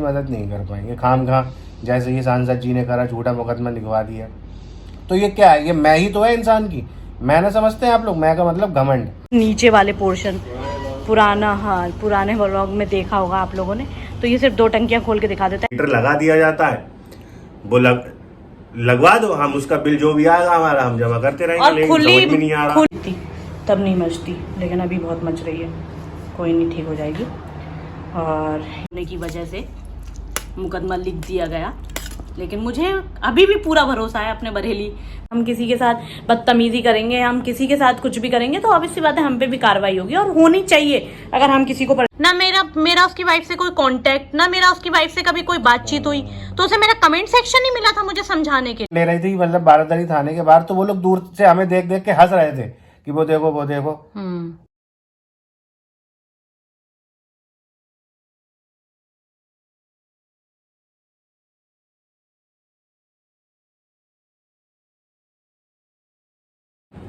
मदद नहीं कर पाएंगे। खामखा जैसे ये सांसद जी ने करा, झूठा मुकदमा लिखवा दिया, तो ये क्या है? ये मैं ही तो है इंसान की। मैं ना समझते हैं आप लोग, मैं का मतलब घमंड। नीचे वाले पोर्शन पुराना, हाँ पुराने व्लॉग में देखा होगा आप लोगों ने, तो ये सिर्फ 2 टंकियां खोल के दिखा देता है। मीटर लगा दिया जाता है, वो लगवा दो, हम उसका बिल जो भी आएगा हमारा हम जमा करते रहेंगे। और खुली नहीं आ रहा तब नहीं मचती, लेकिन अभी बहुत मच रही है। कोई नहीं, ठीक हो जाएगी। और होने की वजह से मुकदमा लिख दिया गया, लेकिन मुझे अभी भी पूरा भरोसा है अपने बरेली। हम किसी के साथ बदतमीजी करेंगे, हम किसी के साथ कुछ भी करेंगे, तो ऑब्वियस सी बात है हम पे भी कार्रवाई होगी, और होनी चाहिए। अगर हम किसी को ना मेरा उसकी वाइफ से कोई कांटेक्ट, ना मेरा उसकी वाइफ से कभी कोई बातचीत हुई, तो उसे मेरा कमेंट सेक्शन ही मिला था मुझे समझाने के ले रही थी, मतलब बारादरी थाने के बाहर, तो वो लोग दूर से हमें देख देख के हंस रहे थे कि वो देखो वो देखो।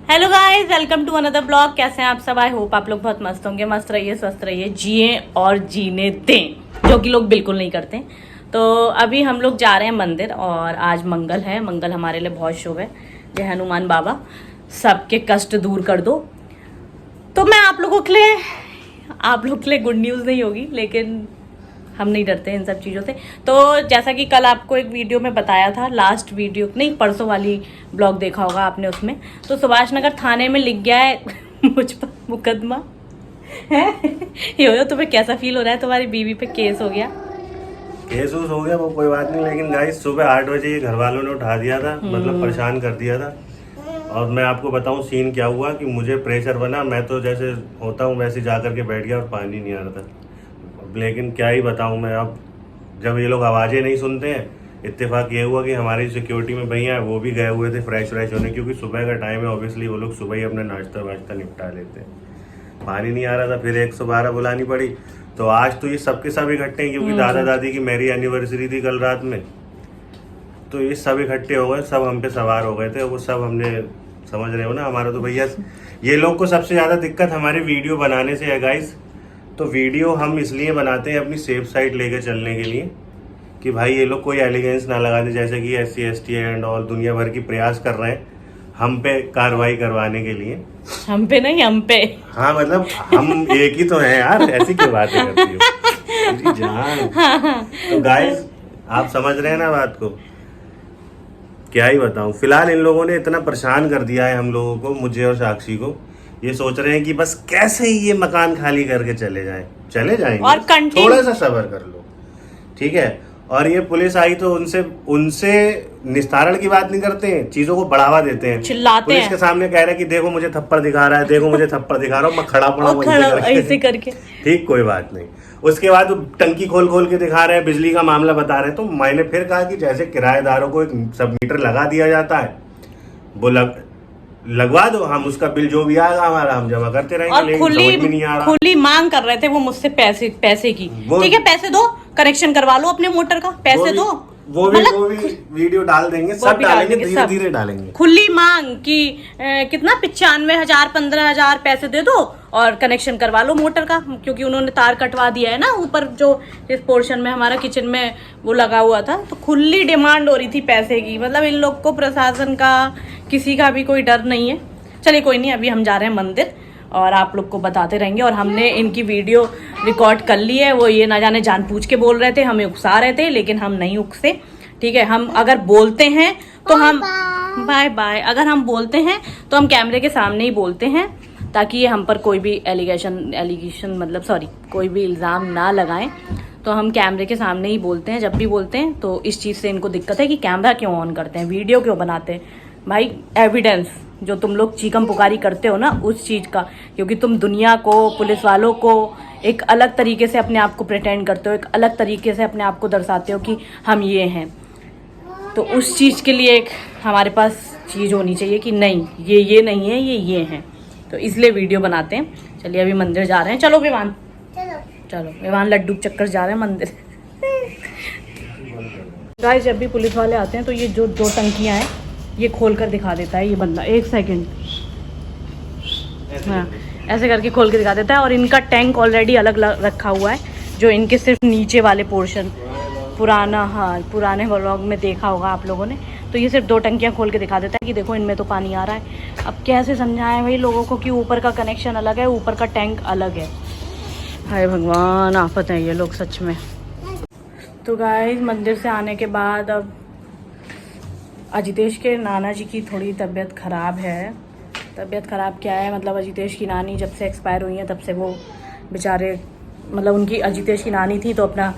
Hello guys, welcome to another blog. कैसे हैं आप सब? आई होप आप लोग बहुत मस्त होंगे। मस्त रहिए, स्वस्थ रहिए, जिए और जीने दें, जो कि लोग बिल्कुल नहीं करते। तो अभी हम लोग जा रहे हैं मंदिर, और आज मंगल है। मंगल हमारे लिए बहुत शुभ है। जय हनुमान बाबा, सबके कष्ट दूर कर दो। तो मैं आप लोगों के लिए गुड न्यूज़ नहीं होगी, लेकिन हम नहीं डरते इन सब चीज़ों से। तो जैसा कि कल आपको एक वीडियो में बताया था, लास्ट वीडियो नहीं, परसों वाली ब्लॉग देखा होगा आपने, उसमें तो सुभाष नगर थाने में लिख गया है मुझ पर मुकदमा है। यो तुम्हें कैसा फील हो रहा है? तुम्हारी बीवी पे केस हो गया? केस हो गया वो कोई बात नहीं, लेकिन गाइस सुबह 8 बजे ये घर वालों ने उठा दिया था, मतलब परेशान कर दिया था। और मैं आपको बताऊं सीन क्या हुआ कि मुझे प्रेशर बना, मैं तो जैसे होता हूँ वैसे जा करके बैठ गया और पानी नहीं आ रहा था। लेकिन क्या ही बताऊं मैं, अब जब ये लोग आवाज़ें नहीं सुनते हैं, इत्तेफाक ये हुआ कि हमारी सिक्योरिटी में भैया वो भी गए हुए थे फ्रेश होने, क्योंकि सुबह का टाइम है, ऑब्वियसली वो लोग सुबह ही अपना नाश्ता वाश्ता निपटा लेते हैं। पानी नहीं आ रहा था, फिर 112 बुलानी पड़ी। तो आज तो ये सबके सब इकट्ठे हैं, क्योंकि दादा दादी की मेरी एनिवर्सरी थी कल रात में, तो ये सब इकट्ठे हो गए, सब हम पे सवार हो गए थे। वो सब हमने, समझ रहे हो ना, हमारा तो भैया ये लोग को सबसे ज़्यादा दिक्कत हमारे वीडियो बनाने से है गाइस। तो वीडियो हम इसलिए बनाते हैं अपनी सेफ साइड लेकर चलने के लिए, कि भाई ये लोग कोई एलिगेंस ना लगा दे, जैसे कि SC ST एंड ऑल दुनिया भर की प्रयास कर रहे हैं हम पे कार्रवाई करवाने के लिए। हम पे नहीं, हम पे, हाँ मतलब हम एक ही तो हैं यार, ऐसी क्यों बातें करती हो जान। तो गाइस आप समझ रहे हैं ना बात को, क्या ही बताऊं। फिलहाल इन लोगों ने इतना परेशान कर दिया है हम लोगों को, मुझे और साक्षी को। ये सोच रहे हैं कि बस कैसे ही ये मकान खाली करके चले जाएंगे, और थोड़ा सा सब्र कर लो, ठीक है। और ये पुलिस आई तो उनसे निस्तारण की बात नहीं करते हैं, चीजों को बढ़ावा देते हैं, चिल्लाते पुलिस हैं। के सामने कह रहे हैं कि देखो मुझे थप्पड़ दिखा रहा है, देखो मुझे थप्पड़ दिखा रहा हूँ, मैं खड़ा पड़ा ऐसे करके। ठीक, कोई बात नहीं। उसके बाद टंकी खोल के दिखा रहे हैं, बिजली का मामला बता रहे हैं। तो मैंने फिर कहा कि जैसे किराएदारों को एक सब मीटर लगा दिया जाता है, वो लगवा दो, हम उसका बिल जो भी आएगा हमारा हम जमा करते रहेंगे। और खुली मांग कर रहे थे वो मुझसे पैसे की। ठीक है, पैसे दो, कनेक्शन करवा लो अपने मोटर का, पैसे दो। वो भी वीडियो डाल देंगे, सब डालेंगे, धीरे-धीरे डालेंगे। खुली मांग कि कितना 95,000 15,000 पैसे दे दो और कनेक्शन करवा लो मोटर का, क्योंकि उन्होंने तार कटवा दिया है ना ऊपर, जो इस पोर्शन में हमारा किचन में वो लगा हुआ था। तो खुली डिमांड हो रही थी पैसे की। मतलब इन लोग को प्रशासन का, किसी का भी कोई डर नहीं है। चलिए कोई नहीं, अभी हम जा रहे हैं मंदिर और आप लोग को बताते रहेंगे। और हमने इनकी वीडियो रिकॉर्ड कर ली है। वो ये ना जाने जानबूझ के बोल रहे थे, हमें उकसा रहे थे, लेकिन हम नहीं उकसे, ठीक है। हम अगर बोलते हैं तो हम बाय बाय, अगर हम बोलते हैं तो हम कैमरे के सामने ही बोलते हैं, ताकि ये हम पर कोई भी एलिगेशन मतलब सॉरी कोई भी इल्ज़ाम ना लगाएं। तो हम कैमरे के सामने ही बोलते हैं जब भी बोलते हैं। तो इस चीज़ से इनको दिक्कत है कि कैमरा क्यों ऑन करते हैं, वीडियो क्यों बनाते हैं। भाई एविडेंस जो तुम लोग चीकम पुकारी करते हो ना, उस चीज़ का, क्योंकि तुम दुनिया को, पुलिस वालों को एक अलग तरीके से अपने आप को प्रिटेंड करते हो, एक अलग तरीके से अपने आप को दर्शाते हो कि हम ये हैं। तो उस चीज़ के लिए एक हमारे पास चीज़ होनी चाहिए कि नहीं, ये नहीं है, ये हैं। तो इसलिए वीडियो बनाते हैं। चलिए अभी मंदिर जा रहे हैं। चलो विवान, चलो विवान, लड्डू चक्कर जा रहे हैं मंदिर। गाइस जब भी पुलिस वाले आते हैं तो ये जो 2 टंकियां हैं ये खोल कर दिखा देता है ये बंदा। 1 सेकंड, हाँ ऐसे करके खोल के दिखा देता है। और इनका टैंक ऑलरेडी अलग रखा हुआ है, जो इनके सिर्फ नीचे वाले पोर्शन पुराना, हाँ पुराने व्लॉग में देखा होगा आप लोगों ने। तो ये सिर्फ 2 टंकियाँ खोल के दिखा देता है कि देखो इनमें तो पानी आ रहा है। अब कैसे समझाएं भाई लोगों को कि ऊपर का कनेक्शन अलग है, ऊपर का टैंक अलग है। हाय भगवान, आफत है ये लोग सच में। तो गाइस मंदिर से आने के बाद अब अजितेश के नाना जी की थोड़ी तबीयत ख़राब है। तबीयत ख़राब क्या है, मतलब अजितेश की नानी जब से एक्सपायर हुई हैं तब से वो बेचारे, मतलब उनकी अजितेश की नानी थी तो अपना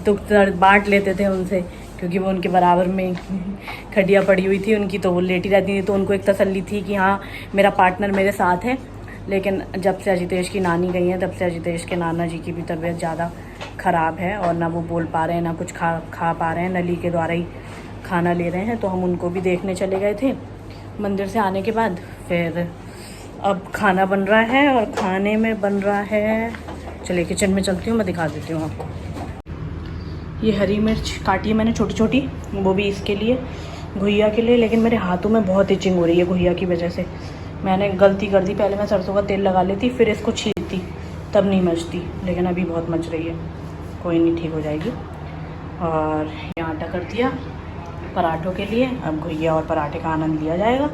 दुख दर्द बांट लेते थे उनसे, क्योंकि वो उनके बराबर में खटिया पड़ी हुई थी उनकी, तो वो लेटी रहती थी। तो उनको एक तसल्ली थी कि हाँ मेरा पार्टनर मेरे साथ है। लेकिन जब से अजितेश की नानी गई हैं तब से अजितेश के नाना जी की भी तबीयत ज़्यादा ख़राब है, और ना वो बोल पा रहे हैं, ना कुछ खा पा रहे हैं, नली के द्वारा ही खाना ले रहे हैं। तो हम उनको भी देखने चले गए थे मंदिर से आने के बाद। फिर अब खाना बन रहा है, और खाने में बन रहा है, चलिए किचन में चलती हूँ, मैं दिखा देती हूँ आपको। ये हरी मिर्च काटी है मैंने छोटी छोटी, वो भी इसके लिए, घुइया के लिए। लेकिन मेरे हाथों में बहुत इचिंग हो रही है घुइया की वजह से। मैंने गलती कर दी, पहले मैं सरसों का तेल लगा लेती फिर इसको छीलती, तब नहीं मचती, लेकिन अभी बहुत मच रही है। कोई नहीं, ठीक हो जाएगी। और ये आटा कर दिया पराठों के लिए। अब घुइया और पराठे का आनंद लिया जाएगा।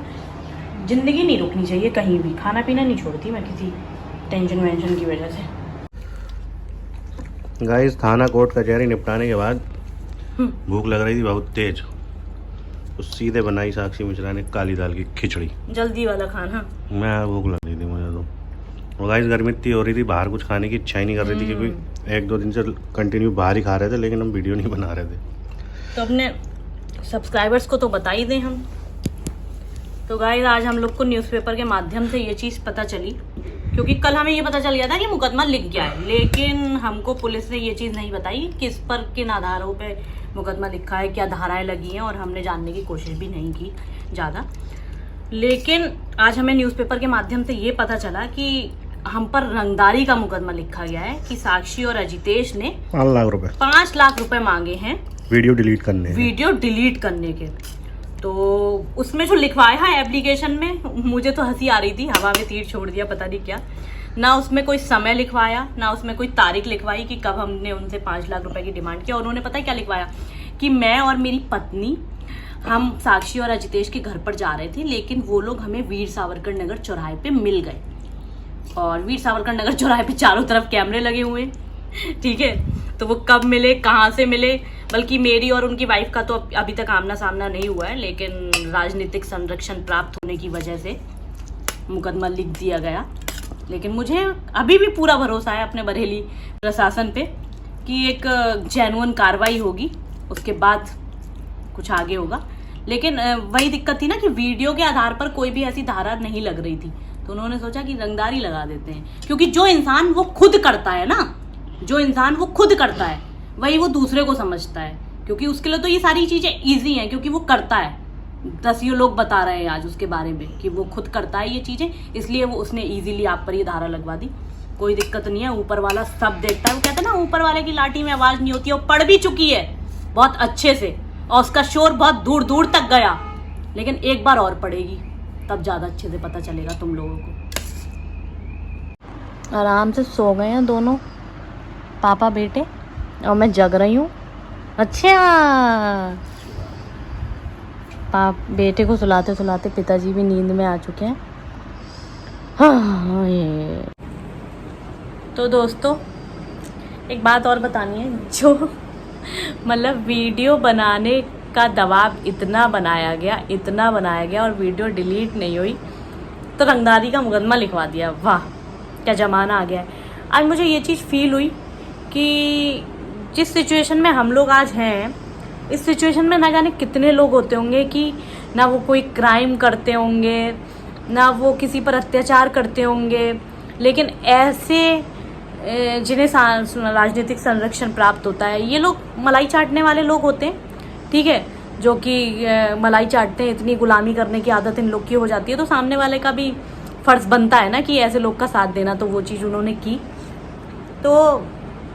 ज़िंदगी नहीं रुकनी चाहिए कहीं भी, खाना पीना नहीं छोड़ती मैं किसी टेंशन वेंशन की वजह से। गाइस थाना कोर्ट कचहरी निपटाने के बाद भूख लग रही थी बहुत तेज, तो सीधे बनाई साक्षी मिश्रा ने काली दाल की खिचड़ी, जल्दी वाला खाना। मैं भूख लग रही थी मुझे तो। और गाइस गर्मी इतनी हो रही थी, बाहर कुछ खाने की इच्छा ही नहीं कर रही थी, क्योंकि 1-2 दिन से कंटिन्यू बाहर ही खा रहे थे, लेकिन हम वीडियो नहीं बना रहे थे। तो अपने सब्सक्राइबर्स को तो बता ही दें हम। तो गाइस आज हम लोग को न्यूज़पेपर के माध्यम से ये चीज़ पता चली, क्योंकि कल हमें ये पता चल गया था कि मुकदमा लिख गया है, लेकिन हमको पुलिस ने ये चीज़ नहीं बताई किस पर, किन आधारों पे मुकदमा लिखा है, क्या धाराएं लगी हैं, और हमने जानने की कोशिश भी नहीं की ज़्यादा। लेकिन आज हमें न्यूज़पेपर के माध्यम से ये पता चला कि हम पर रंगदारी का मुकदमा लिखा गया है, कि साक्षी और अजितेश ने 5 लाख रुपए मांगे हैं वीडियो डिलीट करने के। तो उसमें जो लिखवाया है एप्लीकेशन में, मुझे तो हंसी आ रही थी, हवा में तीर छोड़ दिया पता नहीं क्या। ना उसमें कोई समय लिखवाया, ना उसमें कोई तारीख लिखवाई कि कब हमने उनसे 5 लाख रुपए की डिमांड किया। उन्होंने पता है क्या लिखवाया, कि मैं और मेरी पत्नी हम साक्षी और अजितेश के घर पर जा रहे थे, लेकिन वो लोग हमें वीर सावरकर नगर चौराहे पे मिल गए। और वीर सावरकर नगर चौराहे पे चारों तरफ कैमरे लगे हुए, ठीक है। तो वो कब मिले, कहाँ से मिले, बल्कि मेरी और उनकी वाइफ का तो अभी तक आमना सामना नहीं हुआ है, लेकिन राजनीतिक संरक्षण प्राप्त होने की वजह से मुकदमा लिख दिया गया। लेकिन मुझे अभी भी पूरा भरोसा है अपने बरेली प्रशासन पे कि एक जेन्युइन कार्रवाई होगी, उसके बाद कुछ आगे होगा। लेकिन वही दिक्कत थी ना कि वीडियो के आधार पर कोई भी ऐसी धारा नहीं लग रही थी, तो उन्होंने सोचा कि रंगदारी लगा देते हैं, क्योंकि जो इंसान वो खुद करता है ना, जो इंसान वो खुद करता है वही वो दूसरे को समझता है, क्योंकि उसके लिए तो ये सारी चीजें इजी हैं, क्योंकि वो करता है। 10 लोग बता रहे हैं आज उसके बारे में कि वो खुद करता है ये चीजें, इसलिए वो उसने इजीली आप पर ये धारा लगवा दी। कोई दिक्कत नहीं है, ऊपर वाला सब देखता है। वो कहते हैं ना, ऊपर वाले की लाठी में आवाज नहीं होती है। वो पढ़ भी चुकी है बहुत अच्छे से, और उसका शोर बहुत दूर दूर तक गया, लेकिन एक बार और पढ़ेगी तब ज्यादा अच्छे से पता चलेगा तुम लोगों को। आराम से सो गए हैं दोनों पापा बेटे, और मैं जग रही हूँ। अच्छा, बेटे को सुलाते सुलाते पिताजी भी नींद में आ चुके हैं। हाँ ये तो दोस्तों एक बात और बतानी है, जो मतलब वीडियो बनाने का दबाव इतना बनाया गया और वीडियो डिलीट नहीं हुई, तो रंगदारी का मुकदमा लिखवा दिया। वाह क्या ज़माना आ गया है। आज मुझे ये चीज़ फील हुई कि जिस सिचुएशन में हम लोग आज हैं, इस सिचुएशन में ना जाने कितने लोग होते होंगे कि ना वो कोई क्राइम करते होंगे, ना वो किसी पर अत्याचार करते होंगे, लेकिन ऐसे जिन्हें राजनीतिक संरक्षण प्राप्त होता है, ये लोग मलाई चाटने वाले लोग होते हैं, ठीक है, जो कि मलाई चाटते हैं। इतनी गुलामी करने की आदत इन लोग की हो जाती है, तो सामने वाले का भी फर्ज बनता है ना कि ऐसे लोग का साथ देना। तो वो चीज़ उन्होंने की। तो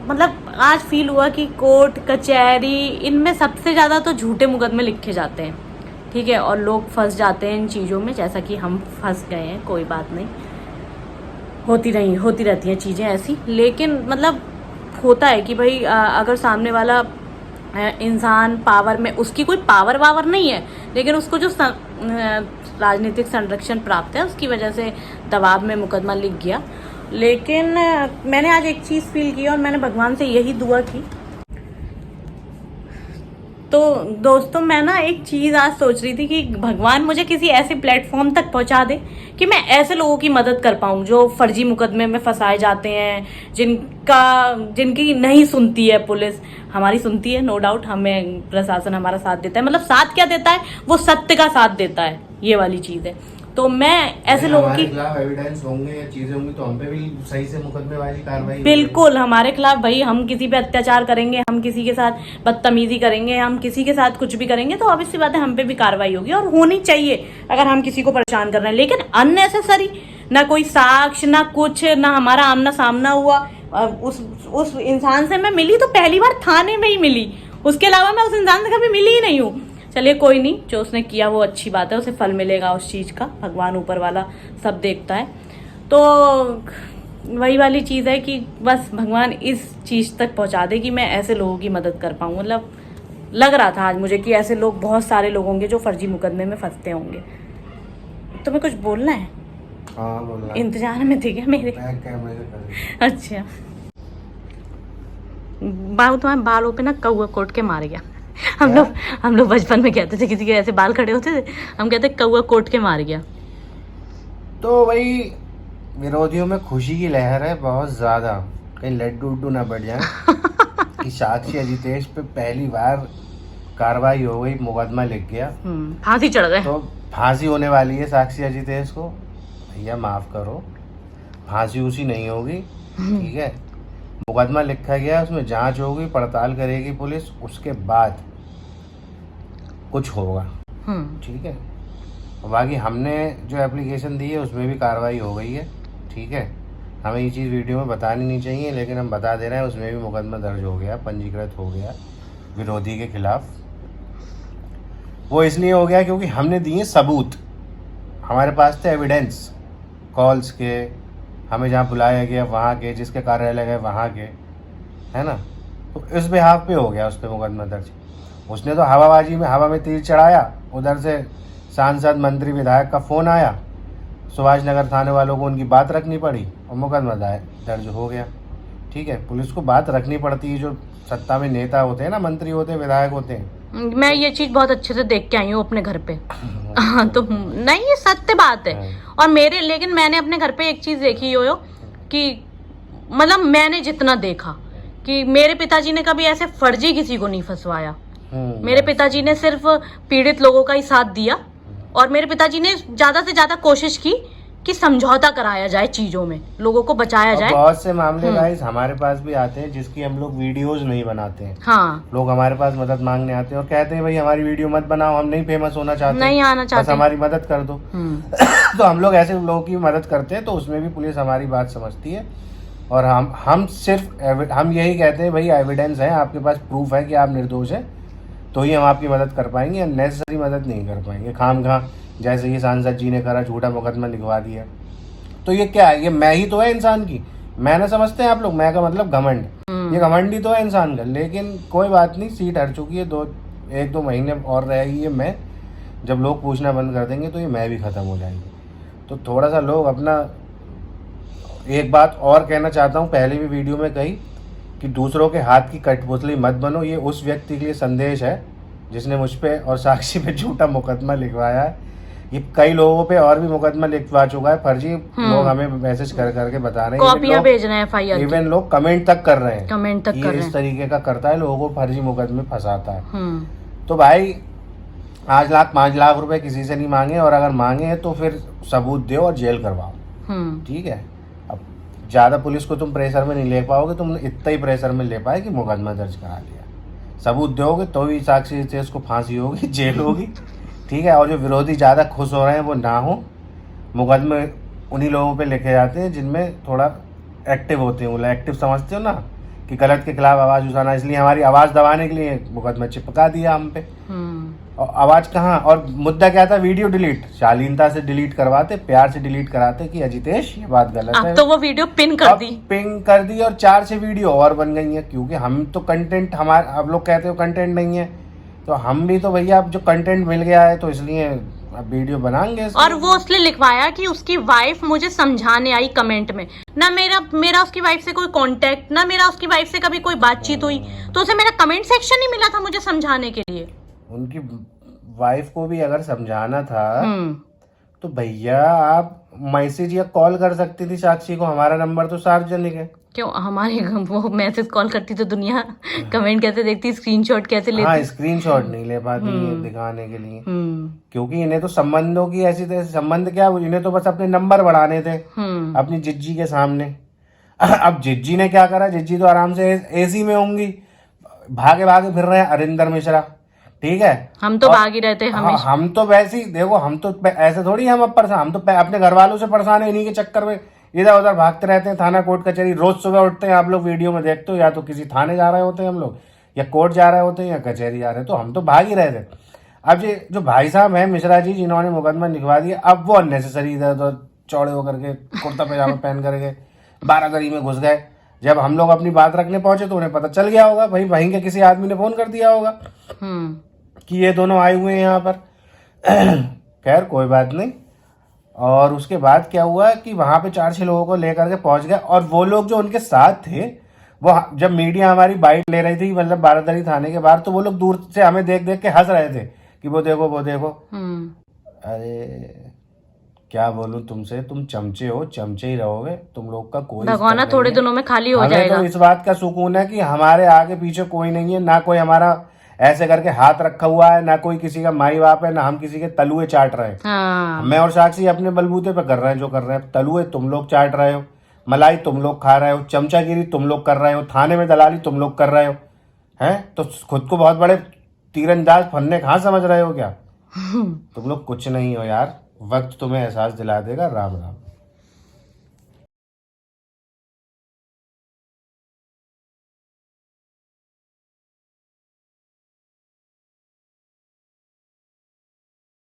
मतलब आज फील हुआ कि कोर्ट कचहरी, इनमें सबसे ज़्यादा तो झूठे मुकदमे लिखे जाते हैं, ठीक है, और लोग फंस जाते हैं इन चीज़ों में, जैसा कि हम फंस गए हैं। कोई बात नहीं, होती रहती हैं चीज़ें ऐसी। लेकिन मतलब होता है कि भाई अगर सामने वाला इंसान पावर में, उसकी कोई पावर वावर नहीं है, लेकिन उसको जो राजनीतिक संरक्षण प्राप्त है उसकी वजह से दबाव में मुकदमा लिख गया। लेकिन मैंने आज एक चीज़ फील की और मैंने भगवान से यही दुआ की। तो दोस्तों मैं ना एक चीज़ आज सोच रही थी कि भगवान मुझे किसी ऐसे प्लेटफॉर्म तक पहुंचा दे कि मैं ऐसे लोगों की मदद कर पाऊं जो फर्जी मुकदमे में फंसाए जाते हैं, जिनकी नहीं सुनती है पुलिस। हमारी सुनती है, नो डाउट, हमें प्रशासन हमारा साथ देता है, मतलब साथ क्या देता है, वो सत्य का साथ देता है, ये वाली चीज़ है। तो मैं ऐसे लोगों की खिलाफ एविडेंस होंगे या चीजें होंगी तो हम पे भी सही से मुकदमेबाजी कार्रवाई बिल्कुल हमारे खिलाफ, भाई हम किसी पे अत्याचार करेंगे, हम किसी के साथ बदतमीजी करेंगे, हम किसी के साथ कुछ भी करेंगे तो ऑब्वियस सी बात है हम पे भी कार्रवाई होगी और होनी चाहिए अगर हम किसी को परेशान कर रहे हैं। लेकिन अननेसेसरी, ना कोई साक्ष्य, ना कुछ, ना हमारा आमना सामना हुआ। उस इंसान से मैं मिली तो पहली बार थाने में ही मिली, उसके अलावा मैं उस इंसान से कभी मिली ही नहीं हूँ। चलिए कोई नहीं, जो उसने किया वो अच्छी बात है, उसे फल मिलेगा उस चीज़ का, भगवान ऊपर वाला सब देखता है। तो वही वाली चीज़ है कि बस भगवान इस चीज़ तक पहुंचा दे कि मैं ऐसे लोगों की मदद कर पाऊँ। मतलब लग रहा था आज मुझे कि ऐसे लोग, बहुत सारे लोग होंगे जो फर्जी मुकदमे में फंसते होंगे। तुम्हें कुछ बोलना है? हाँ बोलना। इंतजार में थे क्या मेरे? अच्छा, बाबू तुम्हारे बालों पे ना कौआ कोट के मार गया। हम लोग बचपन में कहते थे, किसी के ऐसे बाल खड़े होते थे, हम कहते कौआ कोट के मार गया। तो वही विरोधियों में खुशी की लहर है बहुत ज्यादा, कहीं लड्डू उड्डू ना बढ़ जाए कि साक्षी अजितेश पे पहली बार कार्रवाई हो गई, मुकदमा लिख गया, फांसी चढ़ गए। तो फांसी होने वाली है साक्षी अजितेश को। भैया माफ करो, फांसी उसी नहीं होगी, ठीक है। मुकदमा लिखा गया, उसमें जांच होगी, पड़ताल करेगी पुलिस, उसके बाद कुछ होगा, ठीक है। और बाकी हमने जो एप्लीकेशन दी है उसमें भी कार्रवाई हो गई है, ठीक है। हमें ये चीज़ वीडियो में बतानी नहीं चाहिए लेकिन हम बता दे रहे हैं, उसमें भी मुकदमा दर्ज हो गया, पंजीकृत हो गया विरोधी के खिलाफ। वो इसलिए हो गया क्योंकि हमने दिए सबूत, हमारे पास थे एविडेंस, कॉल्स के, हमें जहाँ बुलाया गया वहाँ के, जिसके कार्यालय गए वहाँ के, है ना। तो इस बिहाफ पे हो गया उस पर मुकदमा दर्ज। उसने तो हवाबाजी में, हवा में तीर चढ़ाया, उधर से सांसद, मंत्री, विधायक का फ़ोन आया, सुभाष नगर थाने वालों को उनकी बात रखनी पड़ी और मुकदमा दर्ज हो गया, ठीक है। पुलिस को बात रखनी पड़ती है, जो सत्ता में नेता होते हैं ना, मंत्री होते हैं, विधायक होते हैं। मैं ये चीज़ बहुत अच्छे से देख के आई हूँ अपने घर पे। तो नहीं, ये सत्य बात है। और लेकिन मैंने अपने घर पे एक चीज़ देखी हो कि मतलब मैंने जितना देखा कि मेरे पिताजी ने कभी ऐसे फर्जी किसी को नहीं फंसवाया। मेरे पिताजी ने सिर्फ पीड़ित लोगों का ही साथ दिया और मेरे पिताजी ने ज्यादा से ज्यादा कोशिश की कि समझौता कराया जाए, चीजों में लोगों को बचाया जाए। बहुत से मामले गाइस हमारे पास भी आते हैं जिसकी हम लोग वीडियोस नहीं बनाते हैं। हाँ, लोग हमारे पास मदद मांगने आते हैं और कहते हैं भाई हमारी वीडियो मत बनाओ, हम नहीं फेमस होना चाहते, नहीं आना चाहते, बस हमारी मदद कर दो। तो हम लोग ऐसे लोगों की मदद करते हैं, तो उसमें भी पुलिस हमारी बात समझती है। और हम सिर्फ हम यही कहते हैं भाई एविडेंस है, आपके पास प्रूफ है कि आप निर्दोष है, तो ही हम आपकी मदद कर पाएंगे, नेसेसरी मदद नहीं कर पाएंगे खामखा। जैसे ये सांसद जी ने करा, झूठा मुकदमा लिखवा दिया, तो ये क्या है, ये मैं ही तो है इंसान की, मैंने समझते हैं आप लोग, मैं का मतलब घमंड, ये घमंड ही तो है इंसान का। लेकिन कोई बात नहीं, सीट हट चुकी है, 1-2 महीने और रहेगी ये मैं, जब लोग पूछना बंद कर देंगे तो ये मैं भी ख़त्म हो जाएगी। तो थोड़ा सा लोग अपना, एक बात और कहना चाहता हूँ, पहले भी वीडियो में कही कि दूसरों के हाथ की कठपुतली मत बनो। ये उस व्यक्ति के लिए संदेश है जिसने मुझ पे और साक्षी पे झूठा मुकदमा लिखवाया है। ये कई लोगों पे और भी मुकदमा लिखवा चुका है फर्जी, लोग हमें मैसेज कर करके बता रहे हैं, कॉपियां भेज रहे हैं एफआईआर, इवन लोग कमेंट तक कर रहे हैं, कमेंट तक कर रहे हैं, इस तरीके का करता है, लोगों को फर्जी मुकदमे फंसाता है। तो भाई 5 लाख 5 लाख रुपए किसी से नहीं मांगे, और अगर मांगे हैं तो फिर सबूत दो और जेल करवाओ, ठीक है। अब ज्यादा पुलिस को तुम प्रेशर में नहीं ले पाओगे, तुम इतना ही प्रेशर में ले पाए कि मुकदमा दर्ज करा लिया, सबूत दोगे तो ही साक्षी से उसको फांसी होगी, जेल होगी, ठीक है। और जो विरोधी ज़्यादा खुश हो रहे हैं वो ना हो, मुकदमे उन्हीं लोगों पे लिखे जाते हैं जिनमें थोड़ा एक्टिव होते हैं, वो एक्टिव समझते हो ना कि गलत के खिलाफ आवाज़ उठाना, इसलिए हमारी आवाज़ दबाने के लिए मुकदमा चिपका दिया हम पे। और आवाज कहाँ, और मुद्दा क्या था, वीडियो डिलीट, शालीनता से डिलीट करवाते, प्यार से डिलीट कराते कि अजितेश ये बात गलत है। अब तो वो वीडियो पिन कर दी, पिन कर दी, और 4-6 वीडियो और बन गई हैं, क्योंकि हम तो कंटेंट, हमारे अब लोग कहते हो कंटेंट नहीं है, तो हम भी तो भैया अब जो कंटेंट मिल गया है तो इसलिए अब वीडियो बनाएंगे। और वो उसने लिखवाया कि उसकी वाइफ मुझे समझाने आई कमेंट में, ना मेरा उसकी वाइफ से कोई कांटेक्ट, ना मेरा उसकी वाइफ से कभी कोई बातचीत हुई, तो उसे मेरा कमेंट सेक्शन ही मिला था मुझे समझाने के लिए। उनकी वाइफ को भी अगर समझाना था तो भैया आप मैसेज या कॉल कर सकती थी साक्षी को, हमारा नंबर तो सार्वजनिक है। क्यों हमारे वो मैसेज कॉल करती तो दुनिया कमेंट कैसे देखती, स्क्रीनशॉट कैसे लेती? हाँ, स्क्रीनशॉट नहीं ले पाती है दिखाने के लिए, क्योंकि इन्हें तो संबंधों की ऐसी तैसी, संबंध क्या, इन्हें तो बस अपने नंबर बढ़ाने थे अपनी जिज्जी के सामने। अब जिज्जी ने क्या करा, जिज्जी तो आराम से एसी में होंगी, भागे भागे फिर रहे हैं अरिंदर मिश्रा, ठीक है। हम तो भाग ही रहते हैं हमेशा। हम तो वैसे ही देखो, हम तो ऐसे थोड़ी हम अब परेशान, हम तो अपने घर वालों से परेशान है, इन्हीं के चक्कर में इधर उधर भागते रहते हैं, थाना कोर्ट कचहरी। रोज सुबह उठते हैं, आप लोग वीडियो में देखते हो, या तो किसी थाने जा रहे होते हैं हम लोग, या कोर्ट जा रहे होते हैं, या कचहरी जा रहे हैं, तो हम तो भाग ही रहे थे। अब ये जो भाई साहब हैं मिश्रा जी, जिन्होंने मुकदमा लिखवा दिया, अब वो अननेसेसरी इधर उधर चौड़े होकर के कुर्ता पैजामा पहन करके बारागरी में घुस गए। जब हम लोग अपनी बात रखने पहुंचे तो उन्हें पता चल गया होगा, भाई वहीं के किसी आदमी ने फोन कर दिया होगा कि ये दोनों आए हुए हैं यहाँ पर। खैर कोई बात नहीं। और उसके बाद क्या हुआ कि वहाँ पे 4-6 लोगों को लेकर के पहुंच गए, और वो लोग जो उनके साथ थे, वो जब मीडिया हमारी बाइट ले रही थी मतलब बारादरी थाने के बाहर, तो वो लोग दूर से हमें देख देख के हंस रहे थे कि वो देखो वो देखो। अरे क्या बोलूं तुमसे, तुम चमचे हो, चमचे ही रहोगे, तुम लोग का कोई भगवाना थोड़े दिनों में खाली हो जाएगा। तो इस बात का सुकून है कि हमारे आगे पीछे कोई नहीं है, ना कोई हमारा ऐसे करके हाथ रखा हुआ है, ना कोई किसी का माई बाप है, ना हम किसी के तलुए चाट रहे हैं। मैं और साक्षी अपने बलबूते पे कर रहे हैं जो कर रहे हैं। तलुए तुम लोग चाट रहे हो, मलाई तुम लोग खा रहे हो, चमचागिरी तुम लोग कर रहे हो, थाने में दलाली तुम लोग कर रहे हो, हैं? तो खुद को बहुत बड़े तीरंदाज फन्ने कहाँ समझ रहे हो क्या? तुम लोग कुछ नहीं हो यार, वक्त तुम्हें एहसास दिला देगा। राम राम।